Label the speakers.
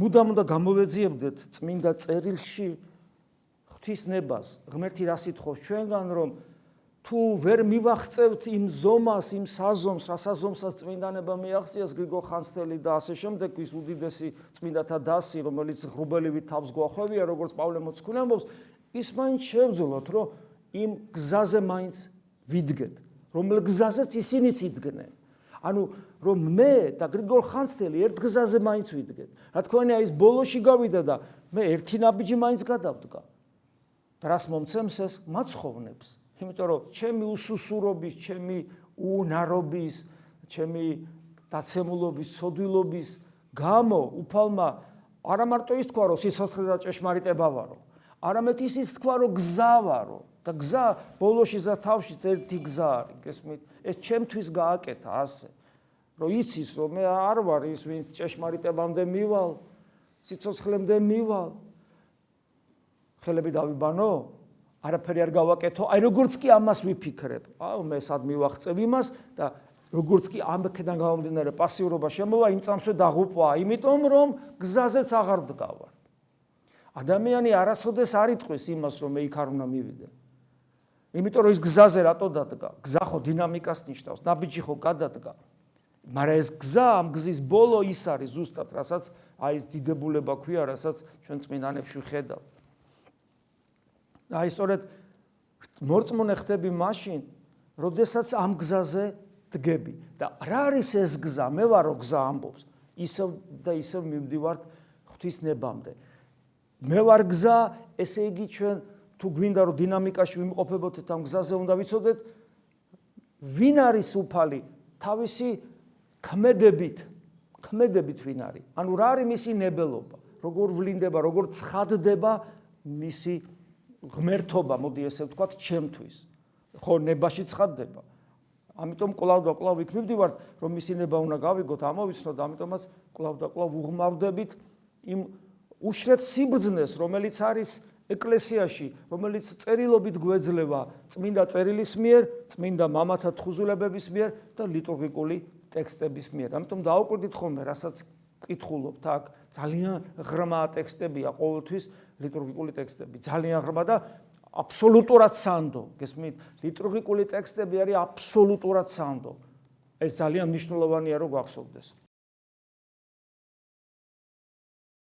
Speaker 1: მუდამ უნდა გამოვეძიებდეთ წმინდა წერილში ღვთისნებას. ღმერთი რას ითხოვს ჩვენგან, რომ თუ ვერ მივახწევთ იმ ზომას, იმ საზომს, რა საზომსაც წმინდანება მიაღწიას გრიგოლ ხანძთელი და ასე შემდეგ, ვის უდიდესი წმინდათა დასი, რომელიც ღრუბელივით თავს გვახვევია, როგორც პავლე მოციქული ამბობს, ის მაინც შევძლოთ, რომ იმ გზაზე მაინც ვიდგეთ, რომელ გზაზეც ისინიც იდგნენ. ანუ რომ მე და გრიგოლ ხანძთელი ერთ გზაზე მაინც ვიდგეთ. რა თქმა უნდა, ის ბოლოში გავიდა და მე ერთი ნაბიჯი მაინც გადავდგა. და რას მომცემს ეს მაცხოვრნებს. იმიტომ რომ ჩემი უსუსურობის, ჩემი უნარობის, ჩემი დაცემულობის, ცოდვილობის გამო უფალმა არა მარტო ის თქვა, რომ სიცოცხლე და ჭეშმარიტება ვარო, არამედ ის თქვა, რომ გზა ვარო და გზა ბოლოში და თავში ერთი გზა არის, გესმით? ეს ჩემთვის გააკეთა ასე, რომ იცის, რომ მე არ ვარ ის, ვინც ჭეშმარიტებამდე მივალ, სიცოცხლემდე მივალ. ხელები დავიბანო? არაფერი არ გავაკეთო, აი როგორც კი ამას ვიფიქრებ. მე სად მივახწევ იმას და როგორც კი ამქედან გამომდინარე პასიურობა შემოვა, იმ წამსვე დაღუპვა, იმიტომ რომ გზაზეც აღარ დგავარ. ადამიანი არასოდეს არ იტყვის იმას, რომ მე იქ არ უნდა მივიდე. იმიტომ რომ ის გზაზე რატო დადგა? გზა ხო დინამიკას ნიშნავს, ნაბიჯი ხო გადადგა. მაგრამ ეს გზა, ამ გზის ბოლო ის არის ზუსტად, რასაც აი ეს დიდებულება ქვია, რასაც ჩვენ წმინდანებში ვხედავთ. აი სწორედ მორწმუნე ხდები მაშინ, როდესაც ამ გზაზე დგები და რა არის ეს გზა? მე ვარო გზა ამბობს. ისევ და ისევ მივდივართ ღვთისნებამდე. მე ვარ გზა, ესე იგი ჩვენ თუ გვინდა რომ დინამიკაში ვიმყოფებოდეთ ამ გზაზე, უნდა ვიცოდეთ ვინ არის უფალი თავისი ქმედებით ვინ არის. ანუ რა არის მისი ნებელობა, როგორ ვლინდება, როგორ ცხადდება მისი ღმერთობა, მოდი ესე ვთქვათ, ჩემთვის. ხო, ნებაში ცხადდება. ამიტომ კვლავ და კვლავ იქ მივდივართ, რომ მისი ნება უნდა გავიგოთ, ამოვიცნოთ, ამიტომაც კვლავ და კვლავ უღმავდებით იმ უშრეთ სიბრძნეს, რომელიც არის ეკლესიაში, რომელიც წერილობით გვეძლევა წმინდა წერილის მიერ, წმინდა მამათა თხუზულებების მიერ და ლიტურგიკული ტექსტების მიერ. ამიტომ დაუკვირდით ხოლმე, რასაც კითხულობთ აქ, ძალიან ღრმა ტექსტებია ყოველთვის ლიტურგიკული ტექსტები, ძალიან ღრმა და აბსოლუტურად სანდო, გესმით? ლიტურგიკული ტექსტები არის აბსოლუტურად სანდო. ეს ძალიან მნიშვნელოვანია, რომ გვახსოვდეს.